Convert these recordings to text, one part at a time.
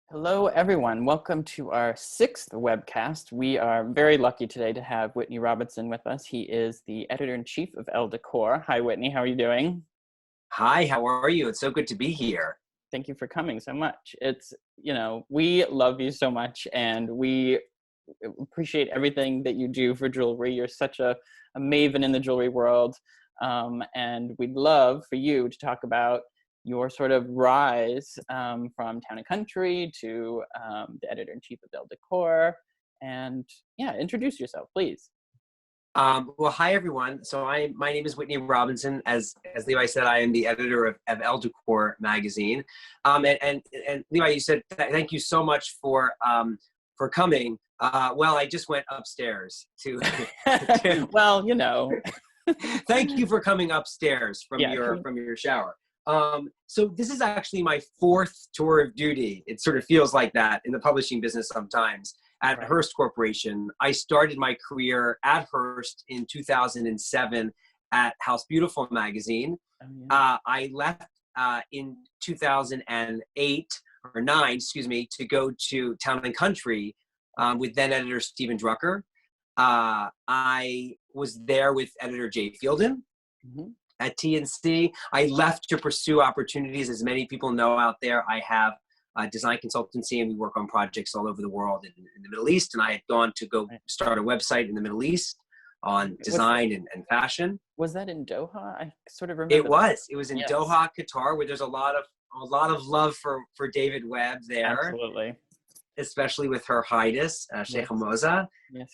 Hello, everyone. Welcome to our sixth webcast. We are very lucky today to have Whitney Robinson with us. He is the editor-in-chief of ELLE Decor. Hi, Whitney. How are you doing? Hi, how are you? It's so good to be here. Thank you for coming so much. We love you so much, and we appreciate everything that you do for jewelry. You're such a maven in the jewelry world, and we'd love for you to talk about your sort of rise from Town and Country to the editor-in-chief of ELLE Decor. And yeah, introduce yourself, please. Well, hi everyone. So my name is Whitney Robinson. As Levi said, I am the editor of ELLE Decor magazine. And Levi, you said thank you so much for coming. Well, I just went upstairs to. Well, you know. Thank you for coming upstairs from your shower. So this is actually my fourth tour of duty. It sort of feels like that in the publishing business sometimes. At Hearst Corporation, I started my career at Hearst in 2007 at House Beautiful magazine. Oh, yeah. I left in 2008 or 9, excuse me, to go to Town and Country with then editor Stephen Drucker. I was there with editor Jay Fielden. Mm-hmm. At TNC. I left to pursue opportunities. As many people know out there, I have a design consultancy and we work on projects all over the world in the Middle East. And I had gone to go start a website in the Middle East on design and fashion. Was that in Doha? I sort of remember. It was in Doha, Qatar, where there's a lot of love for David Webb there. Absolutely. Especially with Her Highness, Sheikh Moza. Yes.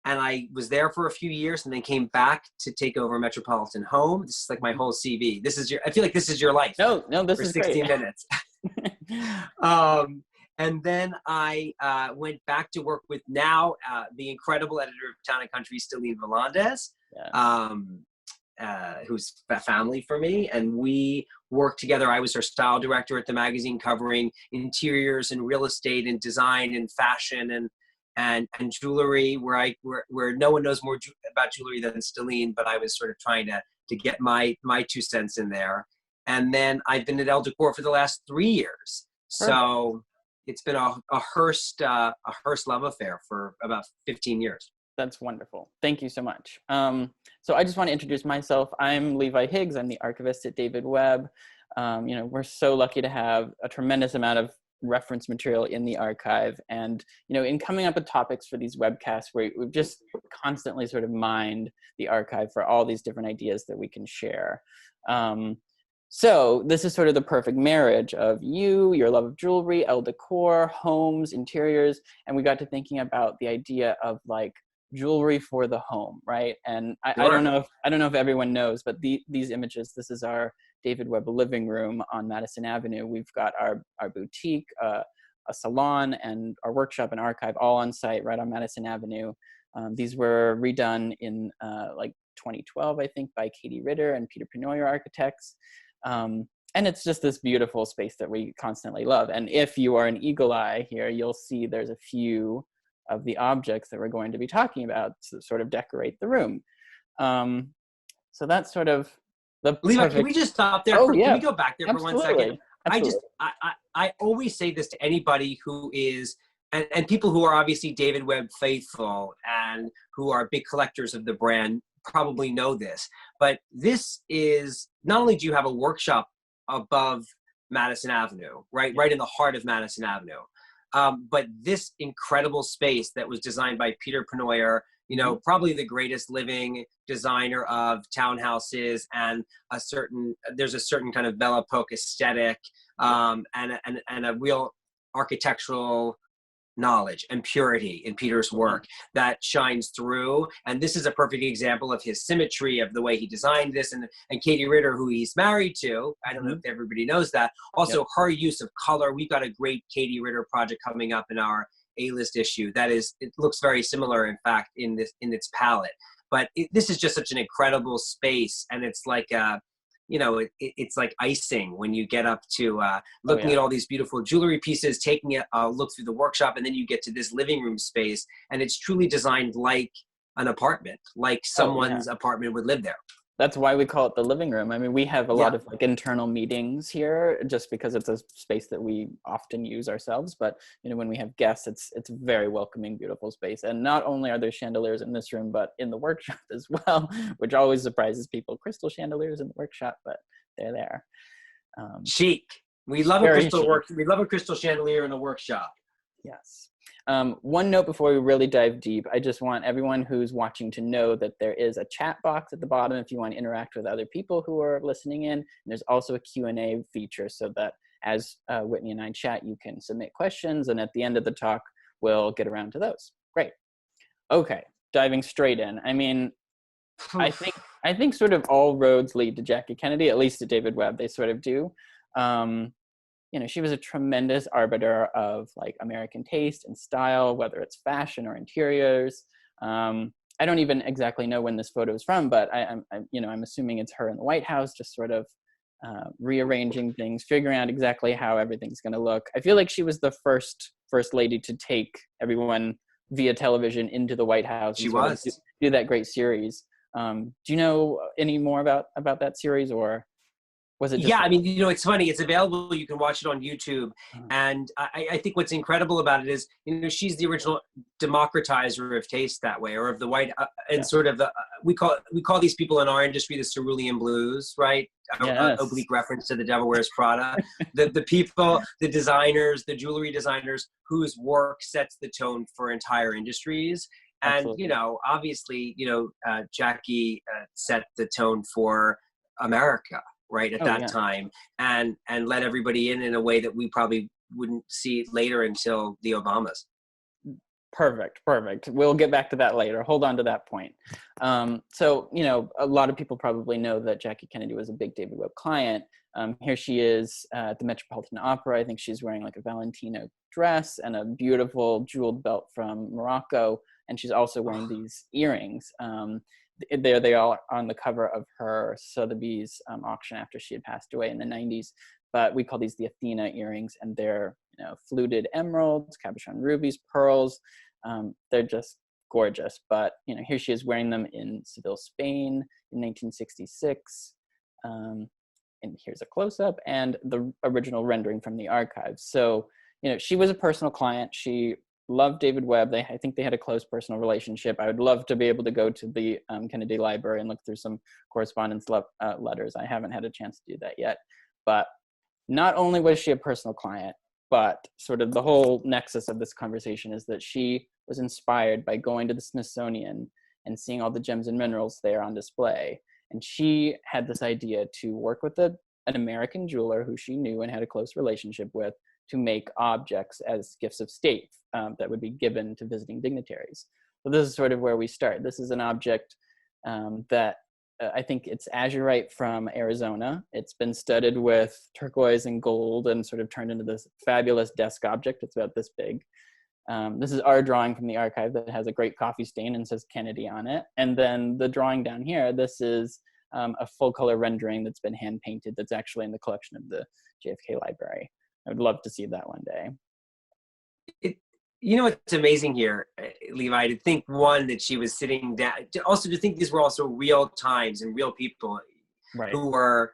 And I was there for a few years and then came back to take over Metropolitan Home. This is like my whole CV. I feel like this is your life. No, this is 16 great. Minutes. And then I went back to work with now the incredible editor of Town and Country, Stellene Volandes, who's a family for me. And we worked together. I was her style director at the magazine, covering interiors and real estate and design and fashion and jewelry, where no one knows more about jewelry than Stellene, but I was sort of trying to get my 2 cents in there. And then I've been at ELLE Decor for the last 3 years. So it's been a Hearst love affair for about 15 years. That's wonderful. Thank you so much. So I just want to introduce myself. I'm Levi Higgs. I'm the archivist at David Webb. We're so lucky to have a tremendous amount of reference material in the archive, and in coming up with topics for these webcasts, we've just constantly sort of mined the archive for all these different ideas that we can share. So this is sort of the perfect marriage of your love of jewelry, ELLE Decor, homes, interiors, and we got to thinking about the idea of like jewelry for the home, right? And I don't know if everyone knows, but these images, this is our David Webb living room on Madison Avenue. We've got our boutique, a salon, and our workshop and archive all on site right on Madison Avenue. These were redone in like 2012, I think, by Katie Ritter and Peter Penoyer Architects. And it's just this beautiful space that we constantly love. And if you are an eagle eye here, you'll see there's a few of the objects that we're going to be talking about to sort of decorate the room. So that's sort of Levi, can we just stop there? Can we go back there for 1 second? Absolutely. I always say this to anybody who is, and people who are obviously David Webb faithful and who are big collectors of the brand probably know this, but this is, not only do you have a workshop above Madison Avenue, right in the heart of Madison Avenue, but this incredible space that was designed by Peter Penoyer, probably the greatest living designer of townhouses, and there's a certain kind of Belle Epoque aesthetic, and a real architectural knowledge and purity in Peter's work that shines through. And this is a perfect example of his symmetry, of the way he designed this. And Katie Ritter, who he's married to, I don't know if everybody knows that, also her use of color. We've got a great Katie Ritter project coming up in our A-list issue. It looks very similar, in fact, in its palette. But this is just such an incredible space, and it's like it's like icing when you get up to looking at all these beautiful jewelry pieces, taking a look through the workshop, and then you get to this living room space, and it's truly designed like an apartment, like someone's apartment would live there. That's why we call it the living room. I mean, we have a Yeah. lot of like internal meetings here just because it's a space that we often use ourselves. But, you know, when we have guests, it's a very welcoming, beautiful space. And not only are there chandeliers in this room, but in the workshop as well, which always surprises people. Crystal chandeliers in the workshop, but they're there. Chic. We love a Very crystal chic. We love a crystal chandelier in a workshop. Yes. One note before we really dive deep, I just want everyone who's watching to know that there is a chat box at the bottom if you want to interact with other people who are listening in. And there's also a Q&A feature so that as Whitney and I chat, you can submit questions. And at the end of the talk, we'll get around to those. Great. Okay, diving straight in. I mean, I think sort of all roads lead to Jackie Kennedy, at least to David Webb, they sort of do. You know, she was a tremendous arbiter of like American taste and style, whether it's fashion or interiors. I don't even exactly know when this photo is from, but I'm assuming it's her in the White House, just sort of rearranging things, figuring out exactly how everything's going to look. I feel like she was the first lady to take everyone via television into the White House. She was. Do that great series. Do you know any more about that series, or was it just? Yeah, I mean, you know, it's funny. It's available. You can watch it on YouTube. And I think what's incredible about it is, you know, she's the original democratizer of taste that way, or of the white, and sort of the, we call these people in our industry the cerulean blues, right? Yes. Oblique reference to the Devil Wears Prada. the people, the designers, the jewelry designers whose work sets the tone for entire industries. And, Absolutely. you know, obviously, you know, Jackie set the tone for America, right, at that time, and let everybody in a way that we probably wouldn't see later until the Obamas. Perfect. We'll get back to that later. Hold on to that point. So, you know, a lot of people probably know that Jackie Kennedy was a big David Webb client. Here she is at the Metropolitan Opera. I think she's wearing like a Valentino dress and a beautiful jeweled belt from Morocco. And she's also wearing these earrings. There they are on the cover of her Sotheby's auction after she had passed away in the 90s. But we call these the Athena earrings, and they're, you know, fluted emeralds, cabochon rubies, pearls. They're just gorgeous. But, you know, here she is wearing them in Seville, Spain in 1966. And here's a close-up and the original rendering from the archives. So, you know, she was a personal client. She loved David Webb. I think they had a close personal relationship. I would love to be able to go to the Kennedy Library and look through some correspondence letters. I haven't had a chance to do that yet. But not only was she a personal client, but sort of the whole nexus of this conversation is that she was inspired by going to the Smithsonian and seeing all the gems and minerals there on display. And she had this idea to work with an American jeweler who she knew and had a close relationship with to make objects as gifts of state that would be given to visiting dignitaries. So this is sort of where we start. This is an object that I think it's azurite from Arizona. It's been studded with turquoise and gold and sort of turned into this fabulous desk object. It's about this big. This is our drawing from the archive that has a great coffee stain and says Kennedy on it. And then the drawing down here, this is a full color rendering that's been hand painted that's actually in the collection of the JFK Library. I would love to see that one day. You know what's amazing here, Levi, to think, one, that she was sitting down, also to think these were also real times and real people who were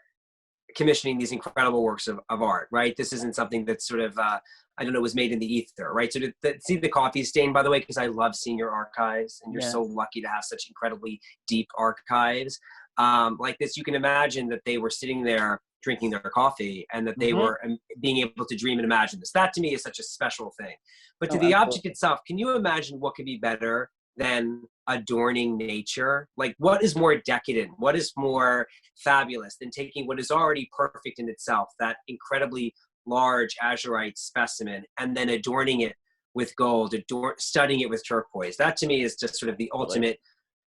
commissioning these incredible works of art, right? This isn't something that's sort of, I don't know, was made in the ether, right? So to see the coffee stain, by the way, because I love seeing your archives, and you're so lucky to have such incredibly deep archives like this. You can imagine that they were sitting there drinking their coffee, and that they were being able to dream and imagine this. That to me is such a special thing. But to the object itself, can you imagine what could be better than adorning nature? Like, what is more decadent? What is more fabulous than taking what is already perfect in itself, that incredibly large azurite specimen, and then adorning it with gold, studding it with turquoise? That to me is just sort of the ultimate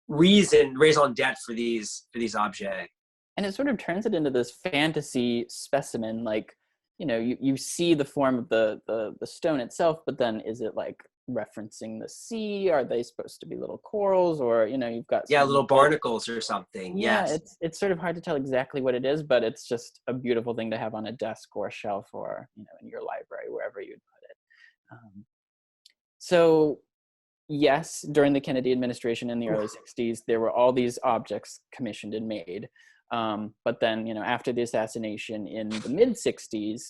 raison d'etre for these objects. And it sort of turns it into this fantasy specimen. Like, you know, you see the form of the stone itself, but then is it like referencing the sea? Are they supposed to be little corals, or, you know, you've got little barnacles or something? Yeah, it's sort of hard to tell exactly what it is, but it's just a beautiful thing to have on a desk or a shelf, or, you know, in your library, wherever you'd put it. So yes, during the Kennedy administration in the early 60s, there were all these objects commissioned and made. But then, after the assassination in the mid 60s,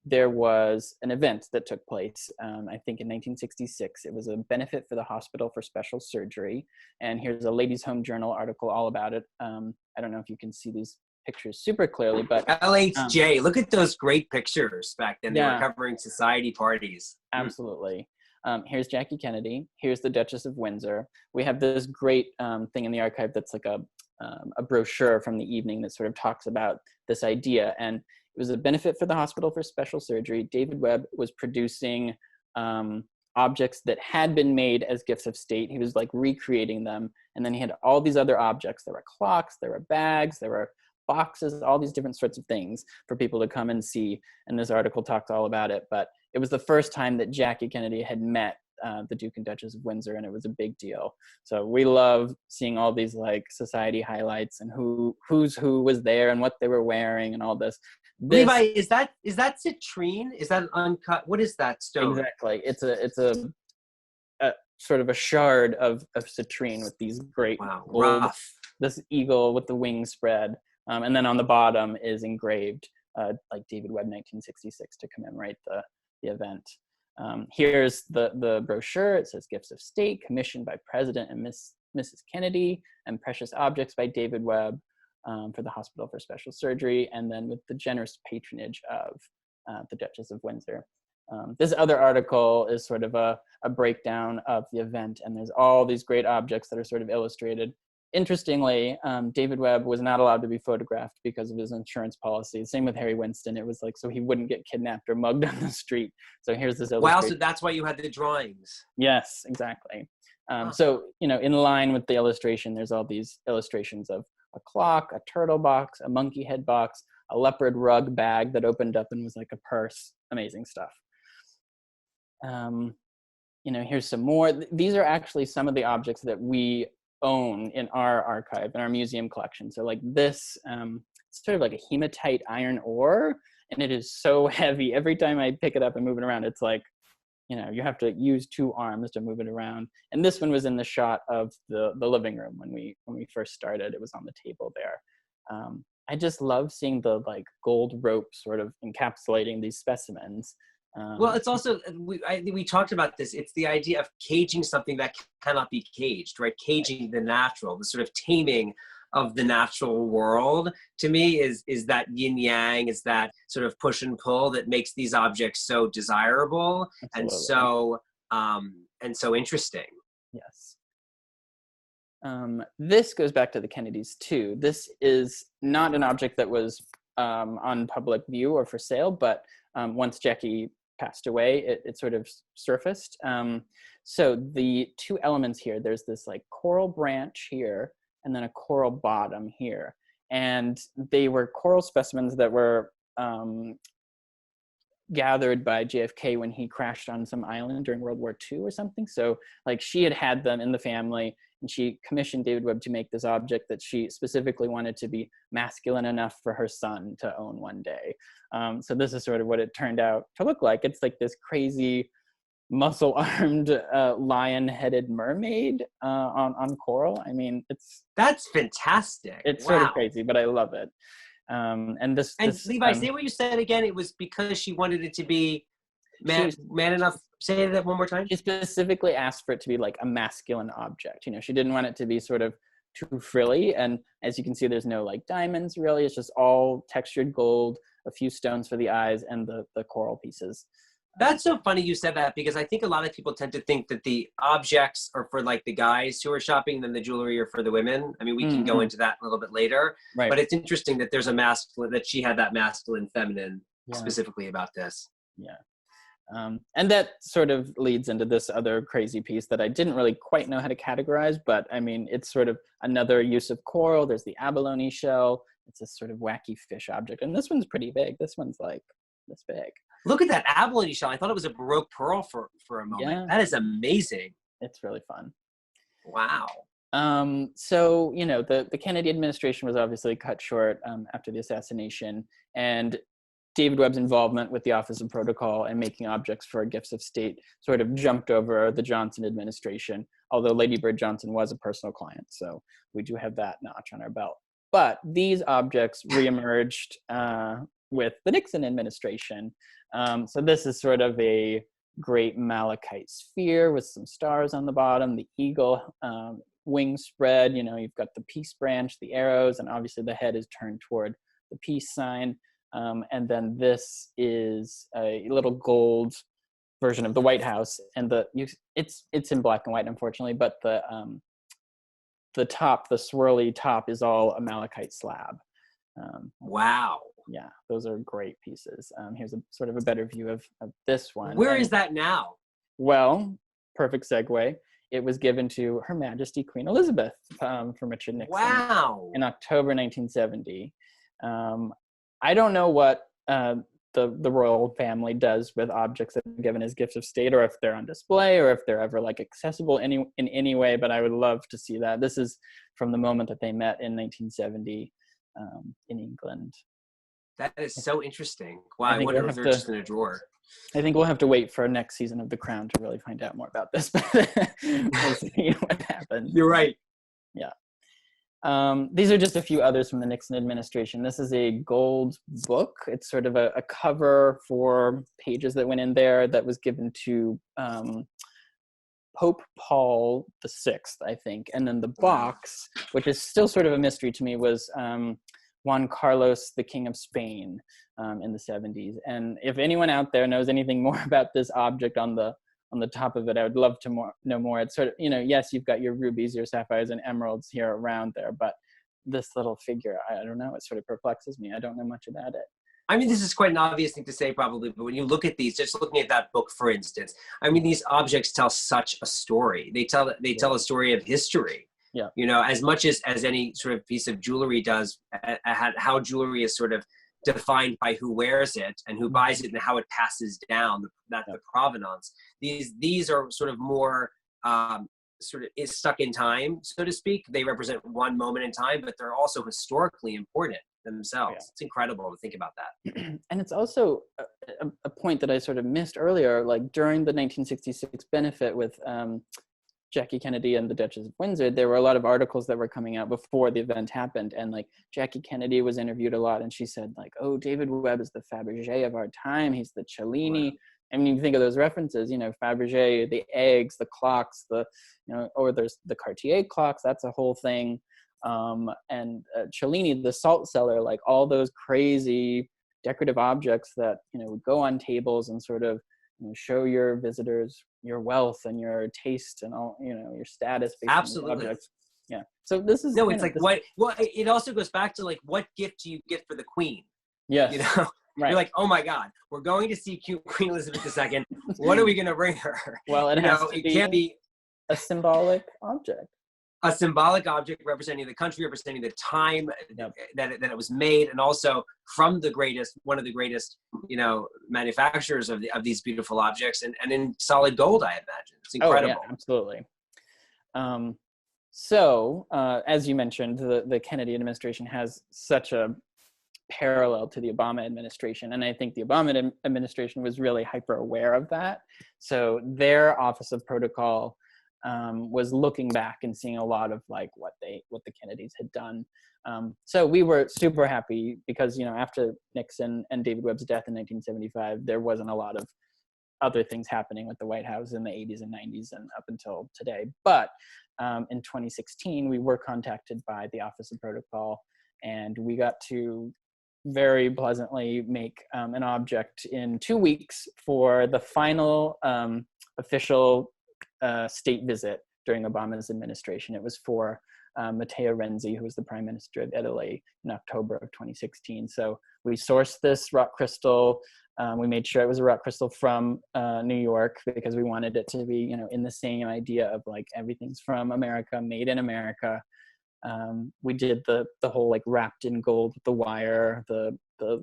there was an event that took place, I think in 1966. It was a benefit for the Hospital for Special Surgery. And here's a Ladies' Home Journal article all about it. I don't know if you can see these pictures super clearly, but LHJ, look at those great pictures back then. They were Yeah. covering society parties. Absolutely. Here's Jackie Kennedy. Here's the Duchess of Windsor. We have this great thing in the archive that's like a brochure from the evening that sort of talks about this idea. And it was a benefit for the Hospital for Special Surgery. David Webb was producing objects that had been made as gifts of state. He was like recreating them. And then he had all these other objects. There were clocks, there were bags, there were boxes, all these different sorts of things for people to come and see. And this article talks all about it. But it was the first time that Jackie Kennedy had met the Duke and Duchess of Windsor, and it was a big deal. So we love seeing all these like society highlights and who was there and what they were wearing and all this. Levi, is that citrine? Is that an uncut? What is that stone? Exactly. It's a sort of a shard of citrine with these great gold, this eagle with the wings spread. And then on the bottom is engraved like David Webb 1966 to commemorate the event. Here's the brochure. It says Gifts of State commissioned by President and Mrs. Kennedy, and Precious Objects by David Webb for the Hospital for Special Surgery, and then with the generous patronage of the Duchess of Windsor. This other article is sort of a breakdown of the event, and there's all these great objects that are sort of illustrated. Interestingly, David Webb was not allowed to be photographed because of his insurance policy. Same with Harry Winston. It was like so he wouldn't get kidnapped or mugged on the street. So here's this illustration. Wow, so that's why you had the drawings. Yes, exactly. So, in line with the illustration, there's all these illustrations of a clock, a turtle box, a monkey head box, a leopard rug bag that opened up and was like a purse. Amazing stuff. Here's some more. These are actually some of the objects that we own in our archive, in our museum collection. So like this, it's sort of like a hematite iron ore, and it is so heavy. Every time I pick it up and move it around, it's like, you have to use 2 arms to move it around. And this one was in the shot of the living room when we first started. It was on the table there. I just love seeing the like gold rope sort of encapsulating these specimens. Well, it's also, we talked about this, it's the idea of caging something that cannot be caged, right? Caging the natural, the sort of taming of the natural world, to me, is that yin yang, is that sort of push and pull that makes these objects so desirable. Absolutely. and so interesting. Yes. This goes back to the Kennedys too. This is not an object that was on public view or for sale, but once Jackie passed away, it sort of surfaced. So the 2 elements here, there's this like coral branch here, and then a coral bottom here. And they were coral specimens that were gathered by JFK when he crashed on some island during World War II or something. So like she had them in the family, and she commissioned David Webb to make this object that she specifically wanted to be masculine enough for her son to own one day. So this is sort of what it turned out to look like. It's like this crazy muscle-armed lion-headed mermaid on coral. I mean, that's fantastic. It's sort of crazy, but I love it. And Levi, say what you said again. It was because she wanted it to be man enough. Say that one more time. She specifically asked for it to be like a masculine object. She didn't want it to be sort of too frilly. And as you can see, there's no like diamonds really. It's just all textured gold, a few stones for the eyes, and the coral pieces. That's so funny you said that, because I think a lot of people tend to think that the objects are for like the guys who are shopping, then the jewelry are for the women. I mean, we can go into that a little bit later, right. But it's interesting that there's that she had that masculine, feminine specifically about this. Yeah. And that sort of leads into this other crazy piece that I didn't really quite know how to categorize, but I mean, it's sort of another use of coral. There's the abalone shell. It's this sort of wacky fish object. And this one's pretty big. This one's like this big. Look at that abalone shell. I thought it was a Baroque pearl for a moment. Yeah. That is amazing. It's really fun. Wow. So, the Kennedy administration was obviously cut short after the assassination. And David Webb's involvement with the Office of Protocol and making objects for gifts of state sort of jumped over the Johnson administration, although Lady Bird Johnson was a personal client. So we do have that notch on our belt. But these objects reemerged with the Nixon administration. So this is sort of a great malachite sphere with some stars on the bottom, the eagle wing spread, you've got the peace branch, the arrows, and obviously the head is turned toward the peace sign. And then this is a little gold version of the White House, and it's in black and white, unfortunately, but the top, the swirly top, is all a malachite slab. Wow. Yeah, those are great pieces. Here's a sort of a better view of this one. Where is that now? Well, perfect segue. It was given to Her Majesty Queen Elizabeth from Richard Nixon. Wow. In October 1970. I don't know what the royal family does with objects that are given as gifts of state, or if they're on display, or if they're ever like accessible in any way, but I would love to see that. This is from the moment that they met in 1970 in England. That is so interesting. Wow, I wonder if they're just in a drawer. I think we'll have to wait for next season of The Crown to really find out more about this, but we'll see what happens. You're right. Yeah. These are just a few others from the Nixon administration. This is a gold book. It's sort of a cover for pages that went in there that was given to Pope Paul VI, I think. And then the box, which is still sort of a mystery to me, was Juan Carlos, the King of Spain, in the 70s. And if anyone out there knows anything more about this object on the top of it, I would love to know more. It's sort of, yes, you've got your rubies, your sapphires, and emeralds here around there, but this little figure, I don't know, it sort of perplexes me. I don't know much about it. I mean, this is quite an obvious thing to say probably, but when you look at these, just looking at that book, for instance, I mean, these objects tell such a story. They tell a story of history. Yeah. As much as any sort of piece of jewelry does, how jewelry is sort of defined by who wears it and who buys it and how it passes down, the provenance. These are sort of more sort of is stuck in time, so to speak. They represent one moment in time, but they're also historically important themselves. Yeah. It's incredible to think about that. And it's also a point that I sort of missed earlier, like during the 1966 benefit with Jackie Kennedy and the Duchess of Windsor, there were a lot of articles that were coming out before the event happened, and like Jackie Kennedy was interviewed a lot, and she said like, "Oh, David Webb is the Fabergé of our time. He's the Cellini." Wow. I mean, you think of those references, Fabergé, the eggs, the clocks, or there's the Cartier clocks. That's a whole thing. And Cellini, the salt cellar, like all those crazy decorative objects that would go on tables and sort of show your visitors your wealth and your taste and all, your status. Absolutely. Yeah. So this is it's like what. Well, it also goes back to like, what gift do you get for the Queen? Yes. Right. You're like, oh my God, we're going to see Queen Elizabeth II. What are we going to bring her? Well, it can't be a symbolic object. A symbolic object representing the country, representing the time that it was made, and also from one of the greatest, manufacturers of these beautiful objects, and in solid gold, I imagine. It's incredible. Oh, yeah, absolutely. So, as you mentioned, the Kennedy administration has such a parallel to the Obama administration, and I think the Obama administration was really hyper aware of that. So their Office of Protocol was looking back and seeing a lot of like what the Kennedys had done. So we were super happy because, after Nixon and David Webb's death in 1975, there wasn't a lot of other things happening with the White House in the 80s and 90s and up until today. But in 2016, we were contacted by the Office of Protocol, and we got to very pleasantly make an object in 2 weeks for the final official state visit during Obama's administration. It was for Matteo Renzi, who was the Prime Minister of Italy, in October of 2016. So we sourced this rock crystal. We made sure it was a rock crystal from New York, because we wanted it to be, in the same idea of like everything's from America, made in America. We did the whole like wrapped in gold with the wire, the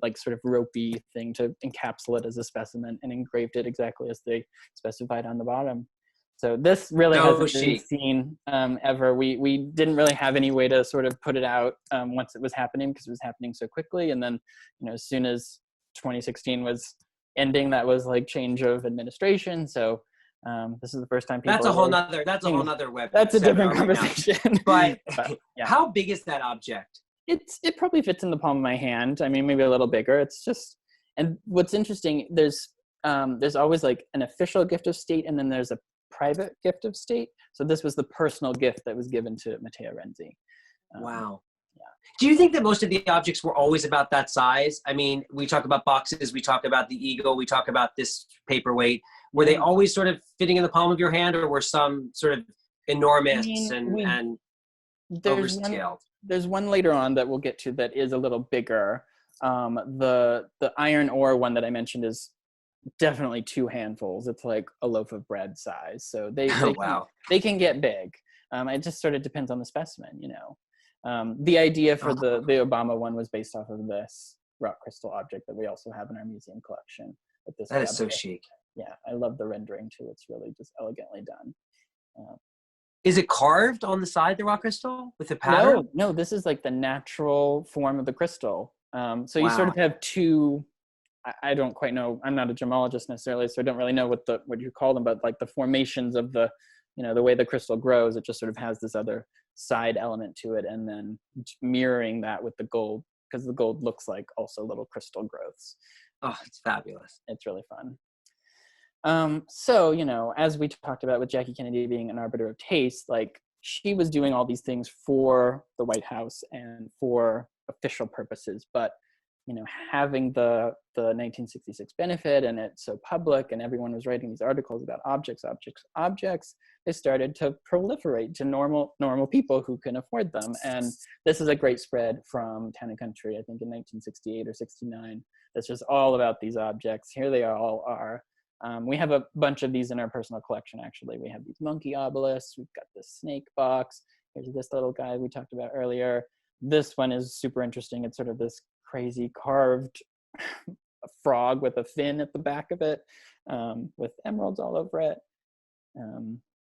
like sort of ropey thing to encapsulate it as a specimen, and engraved it exactly as they specified on the bottom. So this really hasn't been seen ever. We didn't really have any way to sort of put it out once it was happening, because it was happening so quickly. And then, as soon as 2016 was ending. That was like change of administration. So this is the first time people that's a whole nother web. That's a different right conversation. But yeah. How big is that object? It probably fits in the palm of my hand. I mean, maybe a little bigger. It's just, and what's interesting, there's always like an official gift of state, and then there's a private gift of state. So this was the personal gift that was given to Matteo Renzi. Wow. Yeah. Do you think that most of the objects were always about that size? I mean, we talk about boxes, we talk about the eagle, we talk about this paperweight. Were they always sort of fitting in the palm of your hand, or were some sort of enormous and overscaled? There's one later on that we'll get to that is a little bigger. The iron ore one that I mentioned is definitely 2 handfuls. It's like a loaf of bread size. So they can get big. It just sort of depends on the specimen, you know. The idea for the Obama one was based off of this rock crystal object that we also have in our museum collection. That is so chic. Yeah, I love the rendering too. It's really just elegantly done. Is it carved on the side, the rock crystal, with a pattern? No, this is like the natural form of the crystal. So you sort of have 2, I don't quite know, I'm not a gemologist necessarily, so I don't really know what you call them, but like the formations of the, you know, the way the crystal grows, it just sort of has this other side element to it, and then mirroring that with the gold, because the gold looks like also little crystal growths. Oh, it's fabulous. It's really fun. So, you know, as we talked about with Jackie Kennedy being an arbiter of taste, like she was doing all these things for the White House and for official purposes, but, you know, having the 1966 benefit and it's so public and everyone was writing these articles about objects, they started to proliferate to normal people who can afford them. And this is a great spread from Town and Country, I think in 1968 or 69. That's just all about these objects. Here they all are. We have a bunch of these in our personal collection, actually. We have these monkey obelisks. We've got this snake box. Here's this little guy we talked about earlier. This one is super interesting. It's sort of this crazy carved frog with a fin at the back of it, with emeralds all over it.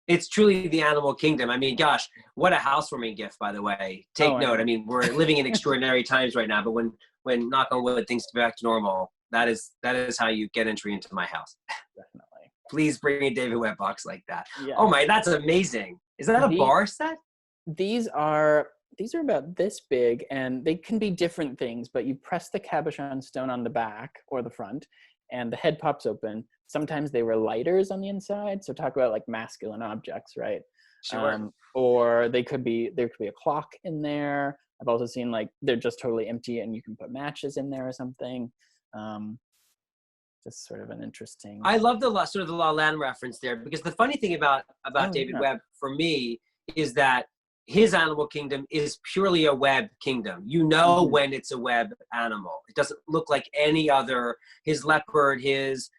It's truly the animal kingdom. I mean, gosh, what a housewarming gift, by the way. Take note. I mean, we're living in extraordinary times right now, but when knock on wood, things get back to normal, that is how you get entry into my house. Definitely. Please bring a David Webb box like that. Yeah. Oh my, that's amazing. Is that a bar set? These are about this big, and they can be different things, but you press the cabochon stone on the back or the front, and the head pops open. Sometimes they were lighters on the inside, so talk about like masculine objects, right? Sure. Or there could be a clock in there. I've also seen like they're just totally empty, and you can put matches in there or something. Just sort of an interesting. I love the sort of the La Land reference there, because the funny thing about David Webb for me is that his animal kingdom is purely a Webb kingdom. You know when it's a Webb animal. It doesn't look like any other. His leopard, his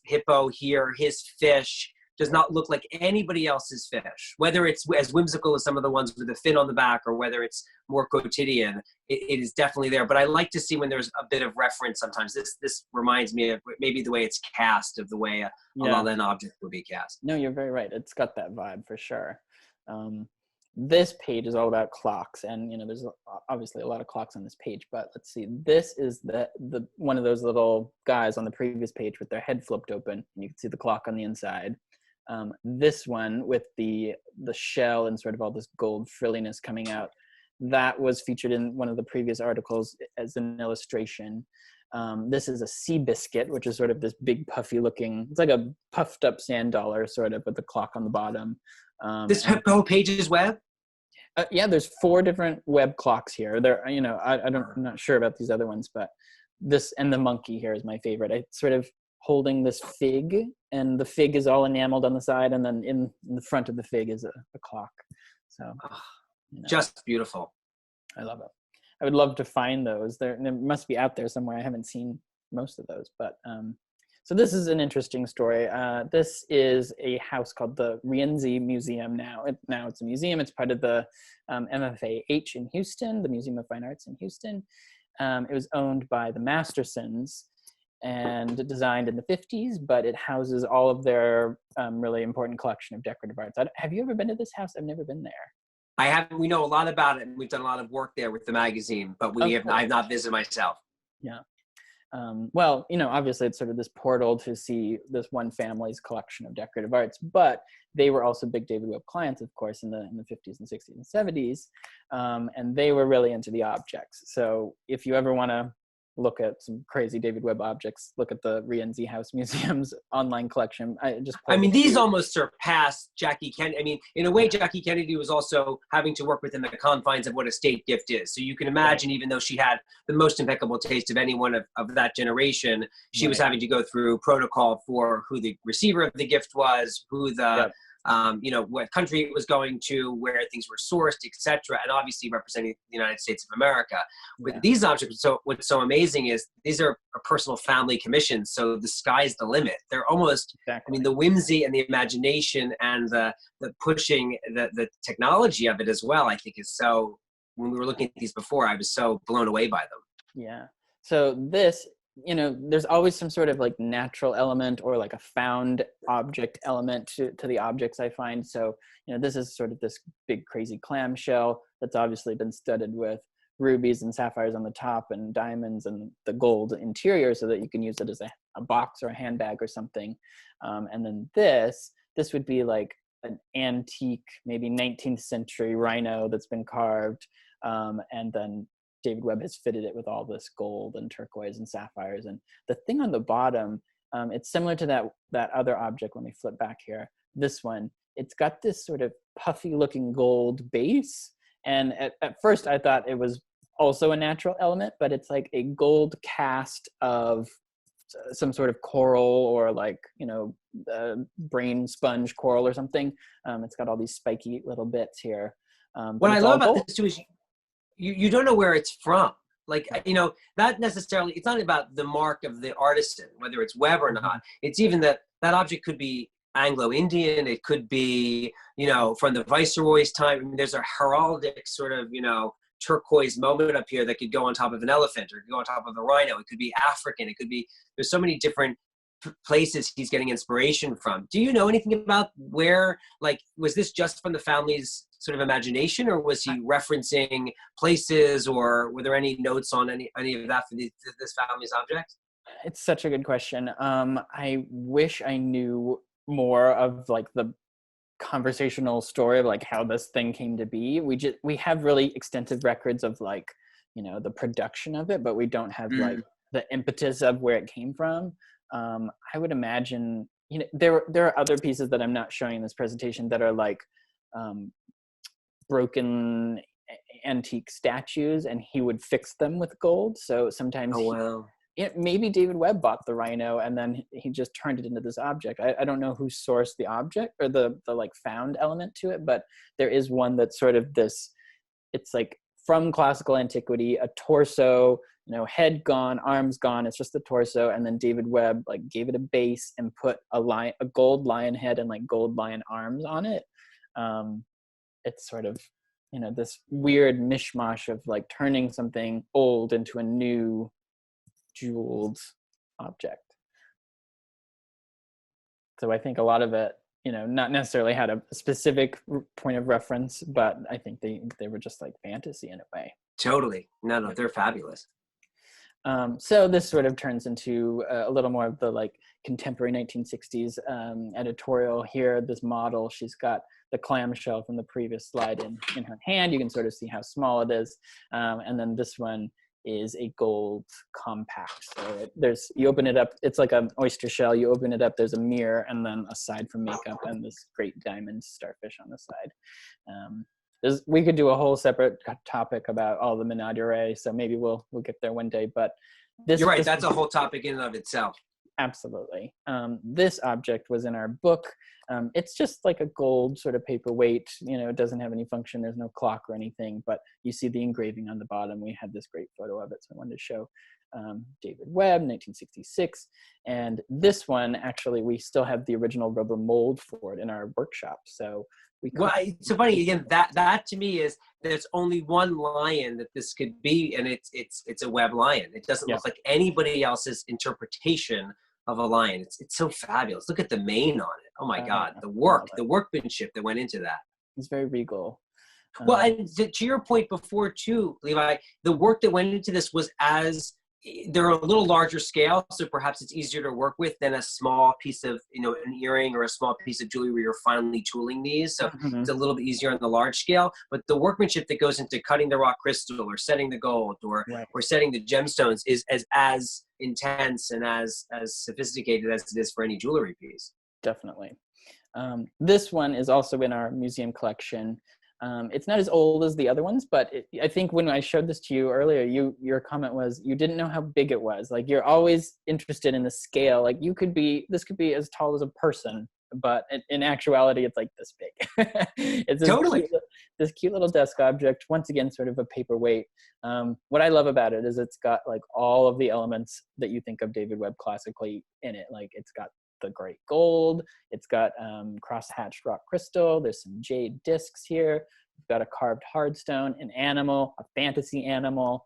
hippo here, his fish does not look like anybody else's fish. Whether it's as whimsical as some of the ones with the fin on the back, or whether it's more quotidian, it is definitely there. But I like to see when there's a bit of reference sometimes. This reminds me of maybe the way it's cast, of the way a La Land object would be cast. No, you're very right. It's got that vibe for sure. This page is all about clocks, and you know there's obviously a lot of clocks on this page, but let's see, this is the one of those little guys on the previous page with their head flipped open, and you can see the clock on the inside. This one with the shell and sort of all this gold frilliness coming out, that was featured in one of the previous articles as an illustration. This is a sea biscuit, which is sort of this big puffy looking, it's like a puffed up sand dollar sort of with the clock on the bottom. This whole page is Webb? Yeah, there's 4 different Webb clocks here. There, you know, I'm not sure about these other ones, but this and the monkey here is my favorite. It's sort of holding this fig, and the fig is all enameled on the side, and then in the front of the fig is a clock. So, you know, just beautiful. I love it. I would love to find those. There must be out there somewhere. I haven't seen most of those, but so this is an interesting story. This is a house called the Rienzi Museum now. Now it's a museum. It's part of the MFAH in Houston, the Museum of Fine Arts in Houston. It was owned by the Mastersons and designed in the 50s, but it houses all of their really important collection of decorative arts. Have you ever been to this house? I've never been there. I haven't. We know a lot about it, and we've done a lot of work there with the magazine, but I have not visited myself. Yeah. Well, obviously it's sort of this portal to see this one family's collection of decorative arts, but they were also big David Webb clients, of course, in the 50s and 60s and 70s, and they were really into the objects. So if you ever want to look at some crazy David Webb objects, look at the Rienzi House Museum's online collection. I mean, these almost surpass Jackie Kennedy. I mean, in a way, Jackie Kennedy was also having to work within the confines of what a state gift is. So you can imagine, even though she had the most impeccable taste of anyone of that generation, she was having to go through protocol for who the receiver of the gift was, who the what country it was going to, where things were sourced, etc., and obviously representing the United States of America. With these objects, so what's so amazing is these are personal family commissions, so the sky's the limit. They're almost, I mean, the whimsy and the imagination and the pushing the technology of it as well, I think is so, when we were looking at these before, I was so blown away by them. Yeah. So this, there's always some sort of like natural element or like a found object element to the objects I find. So, this is sort of this big crazy clamshell that's obviously been studded with rubies and sapphires on the top and diamonds and the gold interior so that you can use it as a box or a handbag or something. And then this would be like an antique, maybe 19th century rhino that's been carved. And then David Webb has fitted it with all this gold and turquoise and sapphires. And the thing on the bottom, it's similar to that other object when we flip back here. This one, it's got this sort of puffy looking gold base. And at first I thought it was also a natural element, but it's like a gold cast of some sort of coral or like, brain sponge coral or something. It's got all these spiky little bits here. What I love about this too is you don't know where it's from. Like, not necessarily, it's not about the mark of the artisan, whether it's Webb or not. It's even that object could be Anglo-Indian. It could be, from the Viceroy's time. I mean, there's a heraldic sort of, turquoise moment up here that could go on top of an elephant or go on top of a rhino. It could be African. It could be, there's so many different places he's getting inspiration from. Do you know anything about where, like, was this just from the family's sort of imagination, or was he referencing places, or were there any notes on any of that for this family's object? It's such a good question. I wish I knew more of like the conversational story of like how this thing came to be. We have really extensive records of like, the production of it, but we don't have like the impetus of where it came from. I would imagine, there are other pieces that I'm not showing in this presentation that are like broken antique statues, and he would fix them with gold. So sometimes maybe David Webb bought the rhino and then he just turned it into this object. I don't know who sourced the object or the like found element to it, but there is one that's sort of this, it's like from classical antiquity, a torso, head gone, arms gone, it's just the torso. And then David Webb like gave it a base and put a gold lion head and like gold lion arms on it. It's sort of, this weird mishmash of like turning something old into a new jeweled object. So I think a lot of it, not necessarily had a specific point of reference, but I think they were just like fantasy in a way. Totally. No, they're fabulous. So this sort of turns into a little more of the like contemporary 1960s editorial here. This model, she's got the clamshell from the previous slide in her hand. You can sort of see how small it is. And then this one is a gold compact. So you open it up, it's like an oyster shell. You open it up, there's a mirror, and then aside from makeup and this great diamond starfish on the side. We could do a whole separate topic about all the menagerie, so maybe we'll get there one day. But you're right, that's a whole topic in and of itself. Absolutely. This object was in our book. It's just like a gold sort of paperweight. It doesn't have any function. There's no clock or anything, but you see the engraving on the bottom. We had this great photo of it, so I wanted to show David Webb, 1966. And this one, actually, we still have the original rubber mold for it in our workshop. So it's so funny. Again, that to me is there's only one lion that this could be, and it's a Webb lion. It doesn't look like anybody else's interpretation of a lion. It's so fabulous. Look at the mane on it. Oh my God, the workmanship that went into that. It's very regal. Well, and to your point before too, Levi, the work that went into this was as they're a little larger scale, so perhaps it's easier to work with than a small piece of, an earring or a small piece of jewelry where you're finely tooling these. So it's a little bit easier on the large scale, but the workmanship that goes into cutting the rock crystal or setting the gold or setting the gemstones is as intense and as sophisticated as it is for any jewelry piece. Definitely. This one is also in our museum collection. It's not as old as the other ones, but I think when I showed this to you earlier, your comment was you didn't know how big it was. Like, you're always interested in the scale. Like, this could be as tall as a person, but in actuality, it's like this big. It's this cute little desk object. Once again, sort of a paperweight. What I love about it is it's got like all of the elements that you think of David Webb classically in it. Like, it's got the great gold, it's got cross-hatched rock crystal, there's some jade discs here, we've got a carved hardstone, an animal, a fantasy animal.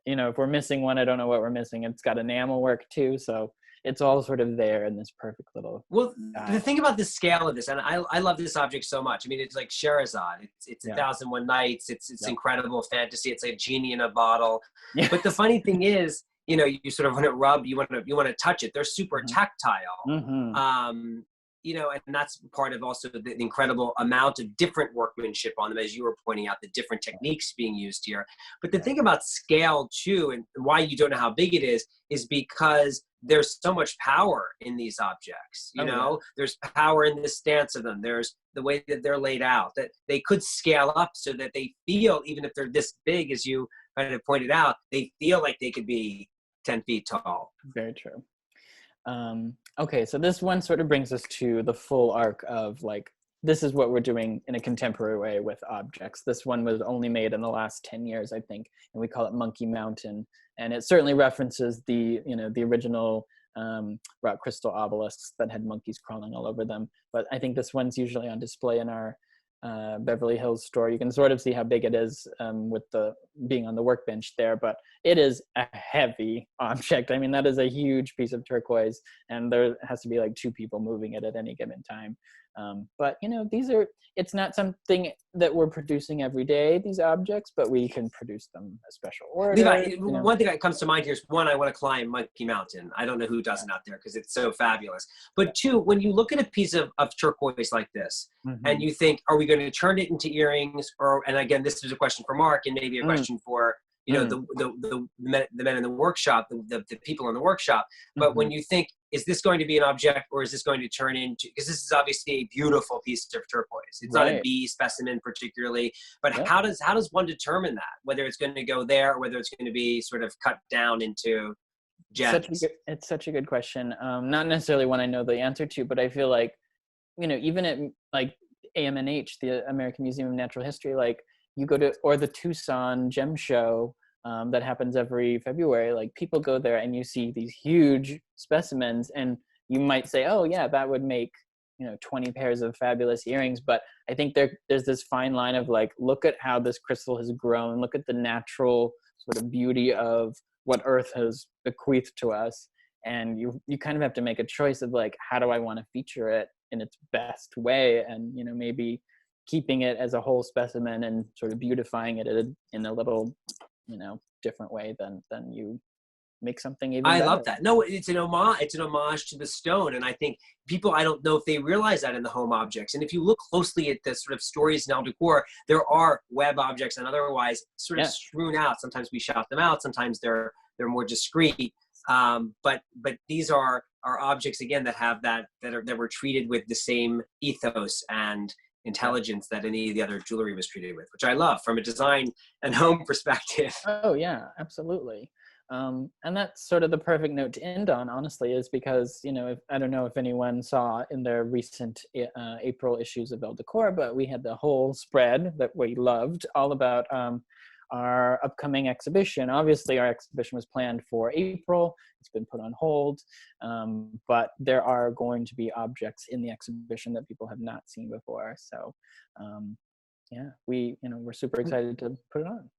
If we're missing one, I don't know what we're missing. It's got enamel work too, so it's all sort of there in this perfect little the thing about the scale of this, and I love this object so much. I mean, it's like Sherazade. It's 1001 Nights. It's incredible fantasy. It's like a genie in a bottle. Yeah. But the funny thing is, you sort of want to rub, you want to touch it. They're super tactile. And that's part of also the incredible amount of different workmanship on them, as you were pointing out, the different techniques being used here. But the thing about scale too, and why you don't know how big it is because there's so much power in these objects. There's power in the stance of them. There's the way that they're laid out, that they could scale up so that they feel, even if they're this big, as you kind of pointed out, they feel like they could be 10 feet tall. Very true. Okay, so this one sort of brings us to the full arc of like, this is what we're doing in a contemporary way with objects. This one was only made in the last 10 years, I think, and we call it Monkey Mountain. And it certainly references the original rock crystal obelisks that had monkeys crawling all over them. But I think this one's usually on display in our Beverly Hills store. You can sort of see how big it is with the being on the workbench there, but it is a heavy object. I mean, that is a huge piece of turquoise, and there has to be like 2 people moving it at any given time. But it's not something that we're producing every day, these objects, but we can produce them a special order. Levi, one thing that comes to mind here is, one, I want to climb Monkey Mountain. I don't know who doesn't out there because it's so fabulous. But 2, when you look at a piece of turquoise like this, and you think, are we going to turn it into earrings? And again, this is a question for Mark and maybe a question for the men in the workshop, the people in the workshop. But when you think, is this going to be an object, or is this going to turn into, because this is obviously a beautiful piece of turquoise. It's not a B specimen particularly, but how does one determine that, whether it's going to go there or whether it's going to be sort of cut down into gems? It's such a good question. Not necessarily one I know the answer to, but I feel like, even at like AMNH, the American Museum of Natural History, like, you go to, or the Tucson Gem Show that happens every February, like, people go there and you see these huge specimens, and you might say, oh yeah, that would make 20 pairs of fabulous earrings. But I think there's this fine line of like, look at how this crystal has grown, look at the natural sort of beauty of what Earth has bequeathed to us, and you kind of have to make a choice of like, how do I want to feature it in its best way, and maybe keeping it as a whole specimen and sort of beautifying it in a little different way than you make something even better. I love that. No, it's an homage to the stone. And I think people, I don't know if they realize that in the home objects. And if you look closely at the sort of stories in ELLE Decor, there are Webb objects and otherwise sort of strewn out. Sometimes we shout them out. Sometimes they're more discreet. But these are objects, again, that have that were treated with the same ethos and intelligence that any of the other jewelry was treated with, which I love from a design and home perspective. Oh yeah, absolutely. And that's sort of the perfect note to end on, honestly, is because, I don't know if anyone saw in their recent April issues of ELLE Decor, but we had the whole spread that we loved all about our upcoming exhibition. Obviously, our exhibition was planned for April. It's been put on hold, but there are going to be objects in the exhibition that people have not seen before. So, we're super excited to put it on.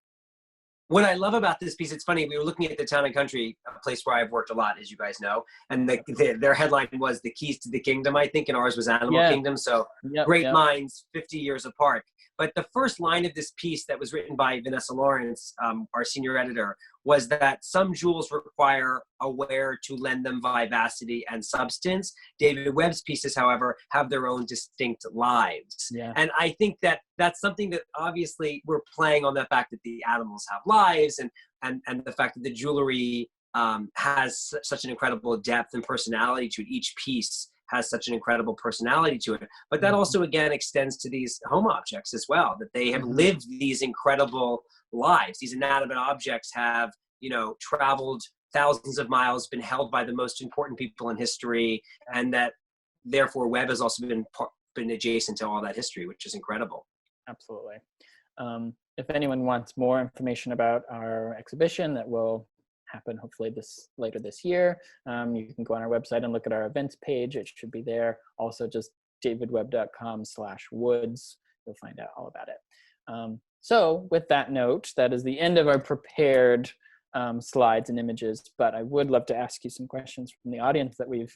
What I love about this piece, it's funny, we were looking at the Town and Country, a place where I've worked a lot, as you guys know, and their headline was The Keys to the Kingdom, I think, and ours was Animal Kingdom, so great minds, 50 years apart. But the first line of this piece that was written by Vanessa Lawrence, our senior editor, was that some jewels require a wearer to lend them vivacity and substance. David Webb's pieces, however, have their own distinct lives. Yeah. And I think that that's something that obviously we're playing on the fact that the animals have lives, and the fact that the jewelry has such an incredible depth and personality to it. Each piece has such an incredible personality to it. But that also, again, extends to these home objects as well, that they have lived these incredible lives. These inanimate objects have, you know, traveled thousands of miles, been held by the most important people in history, and that therefore Webb has also been adjacent to all that history, which is incredible. Absolutely. If anyone wants more information about our exhibition that will happen hopefully later this year, you can go on our website and look at our events page. It should be there. Also, just davidwebb.com/woods. You'll find out all about it. So with that note, that is the end of our prepared slides and images, but I would love to ask you some questions from the audience that we've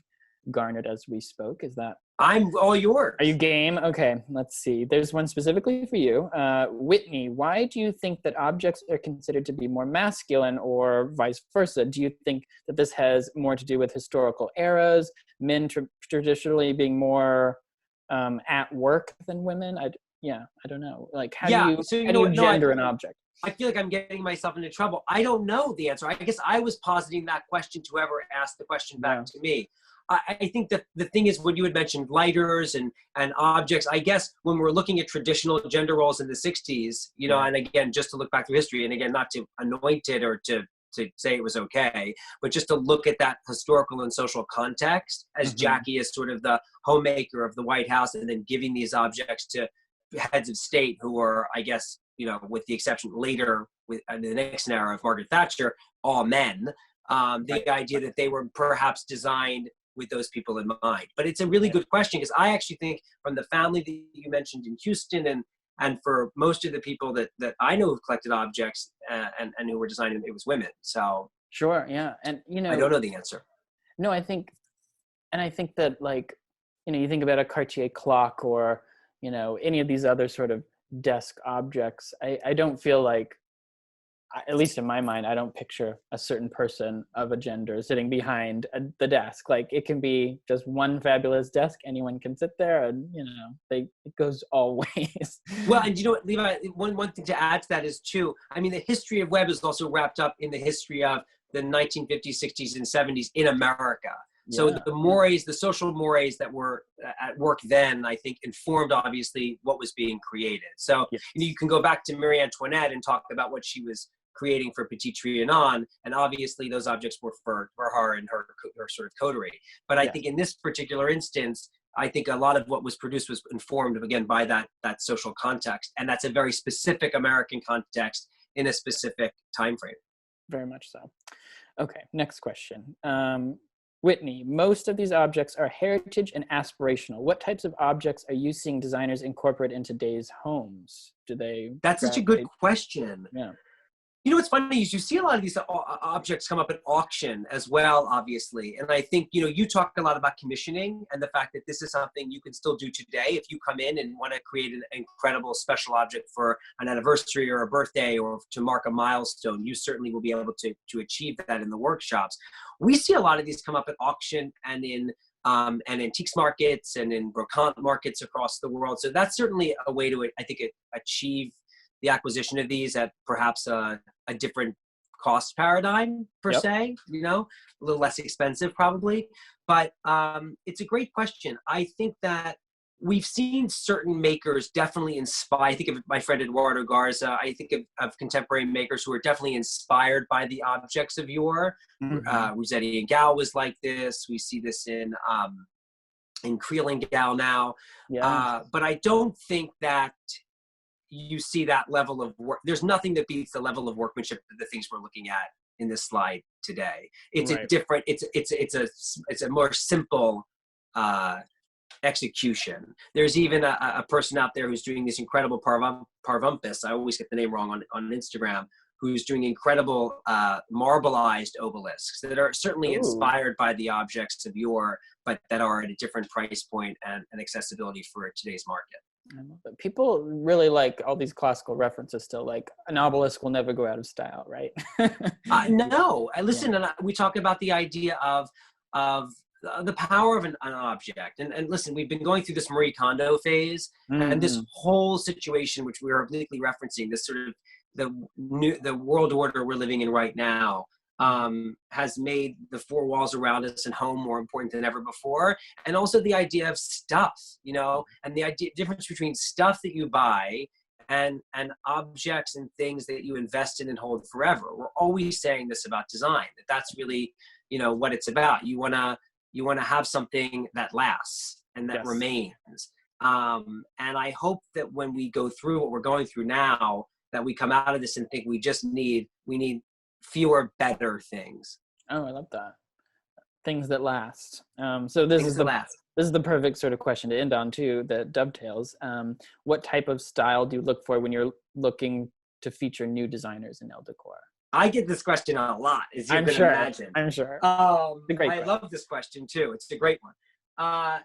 garnered as we spoke. Is that? I'm all yours. Are you game? Okay, let's see. There's one specifically for you. Whitney, why do you think that objects are considered to be more masculine or vice versa? Do you think that this has more to do with historical eras, men traditionally being more at work than women? I don't know. Like, how do you gender an object? I feel like I'm getting myself into trouble. I don't know the answer. I guess I was positing that question to whoever asked the question back to me. I think that the thing is, when you had mentioned lighters and objects, I guess when we're looking at traditional gender roles in the 60s, you know, and again, just to look back through history, and again, not to anoint it or to say it was okay, but just to look at that historical and social context, as Jackie is sort of the homemaker of the White House, and then giving these objects to heads of state who are, I guess, you know, with the exception later with the Nixon era of Margaret Thatcher, all men. The idea that they were perhaps designed with those people in mind. But it's a really good question, because I actually think from the family that you mentioned in Houston, and for most of the people that I know who've collected objects and who were designing them, it was women. So sure, yeah. And you know, I don't know the answer. No, I think that, like, you know, you think about a Cartier clock or, you know, any of these other sort of desk objects. I don't feel like, at least in my mind, I don't picture a certain person of a gender sitting behind the desk. Like, it can be just one fabulous desk. Anyone can sit there, and, you know, it goes all ways. Well, and you know what, Levi, one thing to add to that is, too, I mean, the history of Webb is also wrapped up in the history of the 1950s, 60s, and 70s in America. So the mores, the social mores that were at work then, I think, informed, obviously, what was being created. So you can go back to Marie Antoinette and talk about what she was creating for Petit Trianon, and obviously those objects were for her and her sort of coterie. But I think in this particular instance, I think a lot of what was produced was informed, again, by that social context, and that's a very specific American context in a specific time frame. Very much so. Okay, next question. Whitney, most of these objects are heritage and aspirational. What types of objects are you seeing designers incorporate in today's homes? That's such a good question. Yeah. You know, what's funny is you see a lot of these objects come up at auction as well, obviously. And I think, you know, you talk a lot about commissioning and the fact that this is something you can still do today. If you come in and want to create an incredible special object for an anniversary or a birthday or to mark a milestone, you certainly will be able to achieve that in the workshops. We see a lot of these come up at auction and in antiques markets and in brocante markets across the world. So that's certainly a way to, I think, achieve the acquisition of these at perhaps a different cost paradigm per se, you know, a little less expensive probably. But it's a great question. I think that we've seen certain makers definitely inspire. I think of my friend Eduardo Garza. I think of contemporary makers who are definitely inspired by the objects of yore. Rossetti and Gal was like this. We see this in Creel and Gal now. But I don't think that you see that level of work. There's nothing that beats the level of workmanship of the things we're looking at in this slide today. It's a different, it's a more simple execution. There's even a person out there who's doing this incredible parvumpus. I always get the name wrong on Instagram, who's doing incredible marbleized obelisks that are certainly inspired by the objects of yore, but that are at a different price point and accessibility for today's market. I love it. People really like all these classical references still, like an obelisk will never go out of style, right? No, I Yeah. listen, and we talk about the idea of the power of an object. And listen, we've been going through this Marie Kondo phase, and this Mm-hmm. whole situation, which we are obliquely referencing, this sort of the world order we're living in right now, has made the four walls around us and home more important than ever before. And also the idea of stuff, you know, and the difference between stuff that you buy and objects and things that you invest in and hold forever. We're always saying this about design, that's really, you know, what it's about. You want to have something that lasts and that Yes. remains. And I hope that when we go through what we're going through now, that we come out of this and think we need fewer, better things. Oh, I love that. Things that last. So this Things is that last. this is the perfect sort of question to end on too, that dovetails. What type of style do you look for when you're looking to feature new designers in ELLE Decor? I get this question a lot, as you I'm can sure. imagine. I'm sure. I question. love this question too. It's a great one.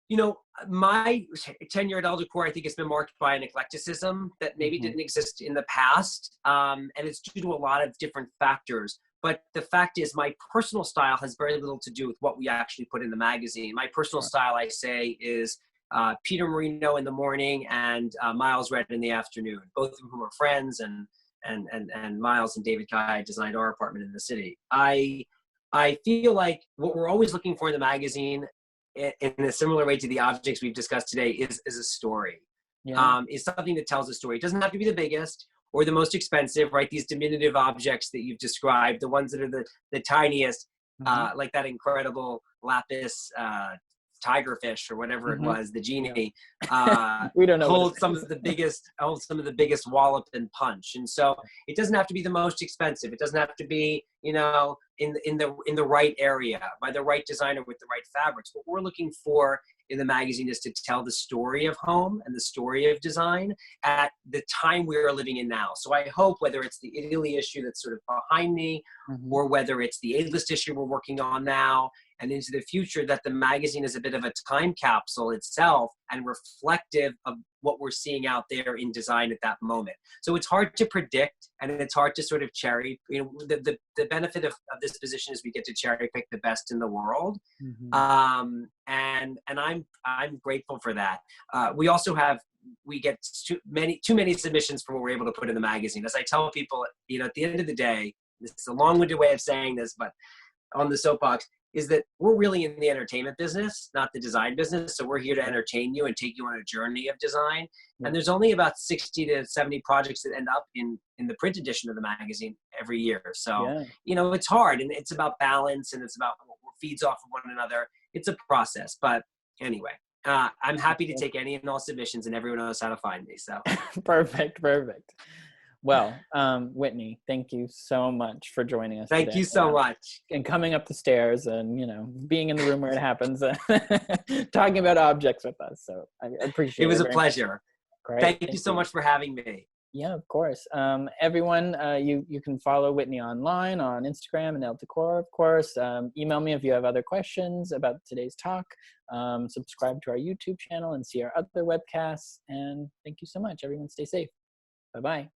You know, my tenure at ELLE Decor, I think it's been marked by an eclecticism that maybe didn't exist in the past. And it's due to a lot of different factors. But the fact is, my personal style has very little to do with what we actually put in the magazine. My personal style, I say, is Peter Marino in the morning and Miles Red in the afternoon, both of whom are friends, and Miles and David Kai designed our apartment in the city. I feel like what we're always looking for in the magazine, in a similar way to the objects we've discussed today, is a story. Yeah. Is something that tells a story. It doesn't have to be the biggest or the most expensive, right? These diminutive objects that you've described, the ones that are the tiniest, like that incredible lapis tigerfish or whatever it was, the genie, We don't know hold some of the biggest wallop and punch. And so it doesn't have to be the most expensive. It doesn't have to be, you know, in the right area by the right designer with the right fabrics. What we're looking for in the magazine is to tell the story of home and the story of design at the time we are living in now. So I hope, whether it's the Italy issue that's sort of behind me, or whether it's the A-list issue we're working on now and into the future, that the magazine is a bit of a time capsule itself and reflective of what we're seeing out there in design at that moment. So it's hard to predict, and it's hard to sort of cherry. You know, the benefit of this position is we get to cherry pick the best in the world, and I'm grateful for that. We get too many submissions for what we're able to put in the magazine. As I tell people, you know, at the end of the day, this is a long-winded way of saying this, but on the soapbox, is that we're really in the entertainment business, not the design business. So we're here to entertain you and take you on a journey of design. And there's only about 60 to 70 projects that end up in the print edition of the magazine every year. So, you know, it's hard, and it's about balance, and it's about what feeds off of one another. It's a process. But anyway, I'm happy to take any and all submissions, and everyone knows how to find me. So Perfect. Well, Whitney, thank you so much for joining us. Thank you so much. And coming up the stairs and, you know, being in the room where it happens, talking about objects with us. So I appreciate it. It was a pleasure. Great. Thank you so much for having me. Yeah, of course. Everyone, you can follow Whitney online on Instagram and ELLE Decor, of course. Email me if you have other questions about today's talk. Subscribe to our YouTube channel and see our other webcasts. And thank you so much. Everyone stay safe. Bye-bye.